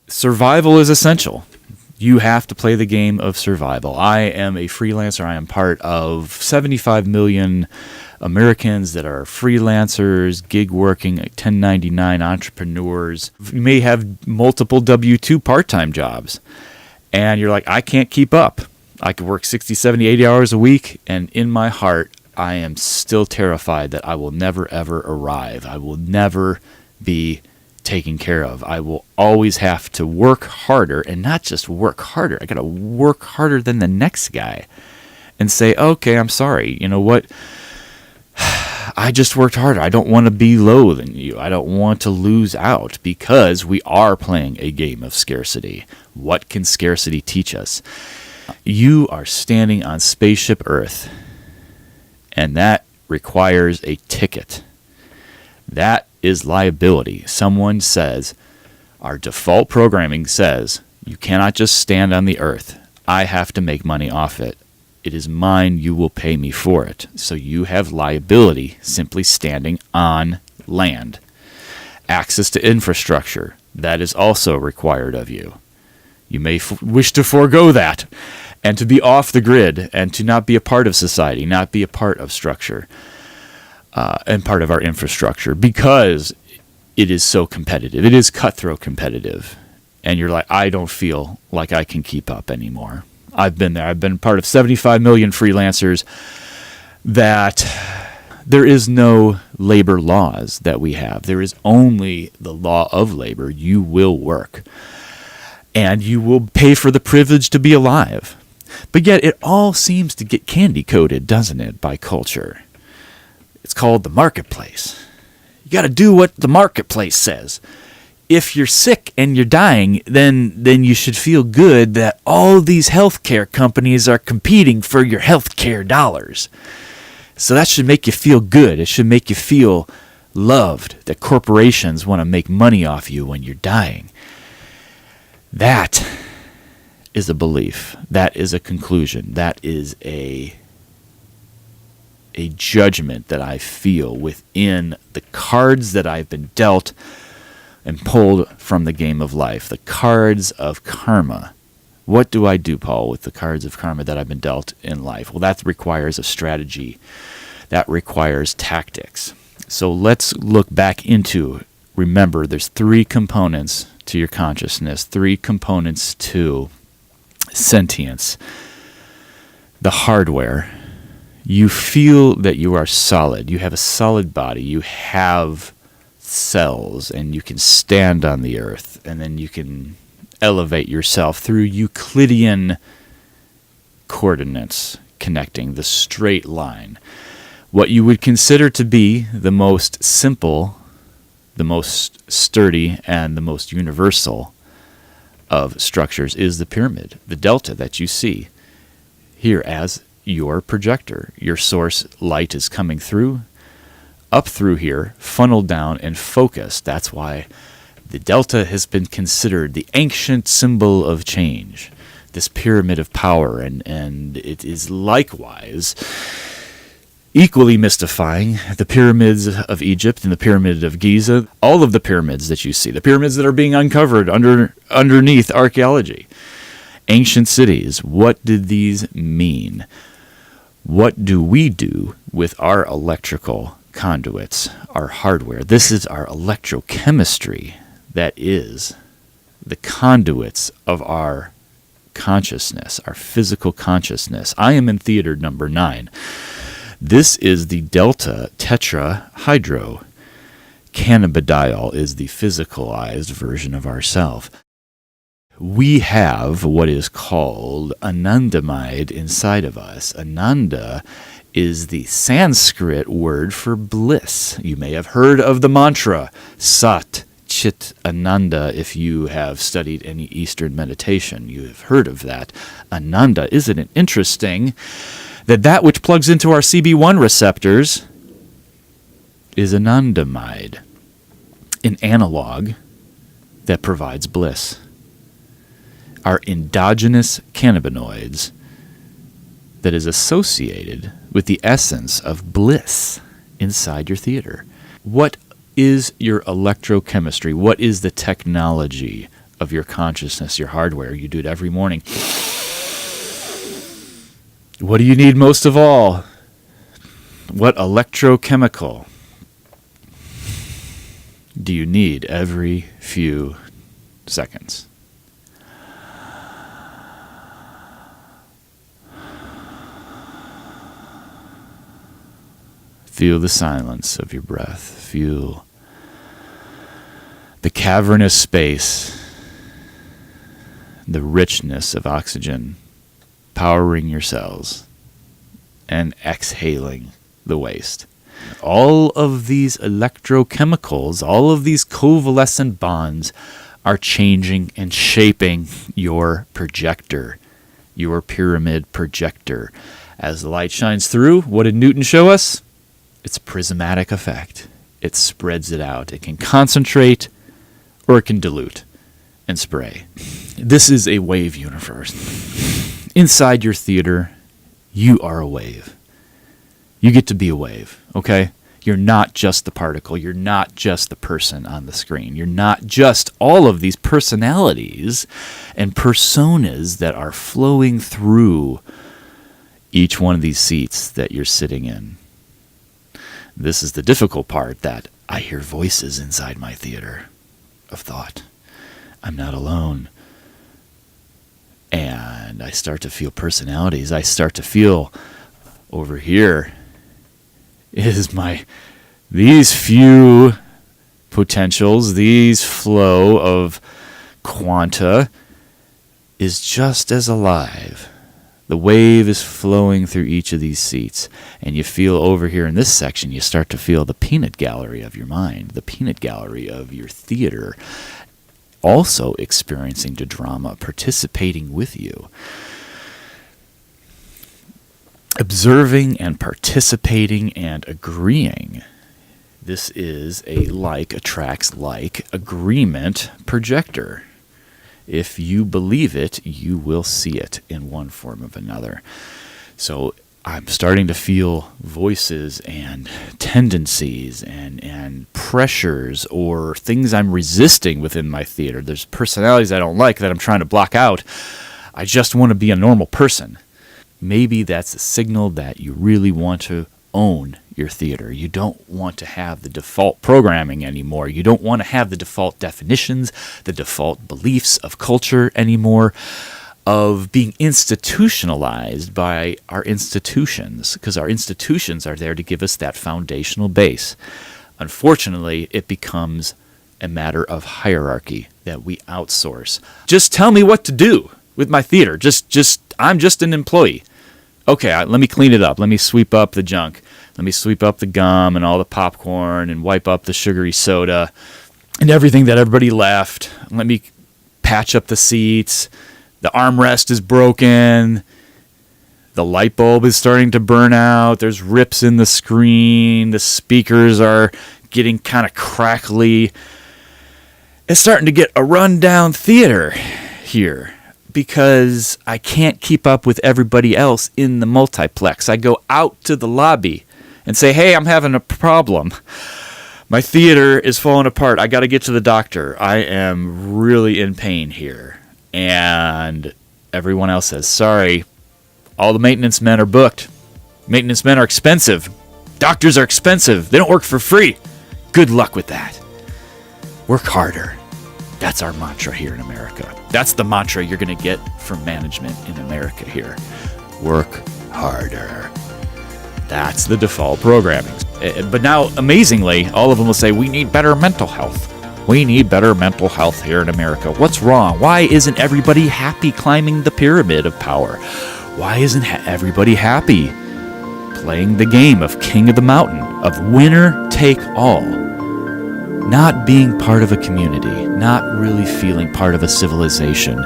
survival is essential. You have to play the game of survival. I am a freelancer. I am part of 75 million Americans that are freelancers, gig working, 1099 entrepreneurs. You may have multiple W-2 part-time jobs, and you're like, I can't keep up. I could work 60, 70, 80 hours a week, and in my heart, I am still terrified that I will never, ever arrive. I will never be taken care of. I will always have to work harder, and not just work harder. I got to work harder than the next guy and say, okay, I'm sorry. You know what? I just worked harder. I don't want to be lower than you. I don't want to lose out, because we are playing a game of scarcity. What can scarcity teach us? You are standing on spaceship Earth, and that requires a ticket. That is liability. Someone says, our default programming says, you cannot just stand on the Earth. I have to make money off it. It is mine. You will pay me for it. So you have liability simply standing on land. Access to infrastructure, that is also required of you. You may wish to forego that and to be off the grid and to not be a part of society, not be a part of structure and part of our infrastructure, because it is so competitive. It is cutthroat competitive. And you're like, I don't feel like I can keep up anymore. I've been there. I've been part of 75 million freelancers that there is no labor laws that we have. There is only the law of labor. You will work. And you will pay for the privilege to be alive. But yet it all seems to get candy-coated, doesn't it, by culture? It's called the marketplace. You got to do what the marketplace says. If you're sick and you're dying, then you should feel good that all these healthcare companies are competing for your healthcare dollars. So that should make you feel good. It should make you feel loved, that corporations want to make money off you when you're dying. That is a belief. That is a conclusion. That is a judgment that I feel within the cards that I've been dealt and pulled from the game of life, the cards of karma. What do I do, Paul, with the cards of karma that I've been dealt in life? Well, that requires a strategy. That requires tactics. So let's look back into, remember, there's 3 components to your consciousness, 3 components to sentience. The hardware. You feel that you are solid. You have a solid body. You have cells, and you can stand on the earth, and then you can elevate yourself through Euclidean coordinates connecting the straight line. What you would consider to be the most simple, the most sturdy, and the most universal of structures is the pyramid, the delta that you see here as your projector. Your source light is coming through, up through here, funneled down and focused. That's why the delta has been considered the ancient symbol of change, this pyramid of power, and it is likewise equally mystifying. The pyramids of Egypt and the pyramid of Giza, all of the pyramids that you see, the pyramids that are being uncovered underneath archaeology, ancient cities. What did these mean? What do we do with our electrical conduits, our hardware? This is our electrochemistry. That is the conduits of our consciousness, our physical consciousness. I am in theater number 9. This is the delta tetrahydro. Cannabidiol is the physicalized version of ourself. We have what is called anandamide inside of us. Ananda is the Sanskrit word for bliss. You may have heard of the mantra Sat Chit Ananda. If you have studied any Eastern meditation, you have heard of that. Ananda. Isn't it interesting that which plugs into our CB1 receptors is anandamide, an analog that provides bliss. Our endogenous cannabinoids that is associated with the essence of bliss inside your theater. What is your electrochemistry? What is the technology of your consciousness, your hardware. You do it every morning. What do you need most of all? What electrochemical do you need every few seconds? Feel the silence of your breath. Feel the cavernous space, the richness of oxygen powering your cells and exhaling the waste. All of these electrochemicals, all of these covalescent bonds are changing and shaping your projector, your pyramid projector. As the light shines through, what did Newton show us? It's a prismatic effect. It spreads it out. It can concentrate or it can dilute and spray. This is a wave universe. Inside your theater, you are a wave. You get to be a wave, okay? You're not just the particle. You're not just the person on the screen. You're not just all of these personalities and personas that are flowing through each one of these seats that you're sitting in. This is the difficult part, that I hear voices inside my theater of thought. I'm not alone. And I start to feel personalities. I start to feel over here is these few potentials, these flow of quanta is just as alive. The wave is flowing through each of these seats. And you feel over here in this section, you start to feel the peanut gallery of your mind, the peanut gallery of your theater, also experiencing the drama, participating with you. Observing and participating and agreeing. This is a like attracts like agreement projector. If you believe it, you will see it in one form or another. So I'm starting to feel voices and tendencies and pressures or things I'm resisting within my theater. There's personalities I don't like that I'm trying to block out. I just want to be a normal person. Maybe that's a signal that you really want to own your theater. You don't want to have the default programming anymore. You don't want to have the default definitions, the default beliefs of culture anymore, of being institutionalized by our institutions, because our institutions are there to give us that foundational base. Unfortunately, it becomes a matter of hierarchy that we outsource. Just tell me what to do with my theater. I'm just an employee. Okay, let me clean it up. Let me sweep up the junk. Let me sweep up the gum and all the popcorn and wipe up the sugary soda and everything that everybody left. Let me patch up the seats. The armrest is broken. The light bulb is starting to burn out. There's rips in the screen. The speakers are getting kind of crackly. It's starting to get a rundown theater here, because I can't keep up with everybody else in the multiplex. I go out to the lobby and say, hey, I'm having a problem. My theater is falling apart. I got to get to the doctor. I am really in pain here. And everyone else says, sorry, all the maintenance men are booked. Maintenance men are expensive. Doctors are expensive. They don't work for free. Good luck with that. Work harder. That's our mantra here in America. That's the mantra you're going to get from management in America here. Work harder. That's the default programming. But now, amazingly, all of them will say, we need better mental health. We need better mental health here in America. What's wrong? Why isn't everybody happy climbing the pyramid of power? Why isn't everybody happy playing the game of king of the mountain, of winner take all? Not being part of a community, not really feeling part of a civilization.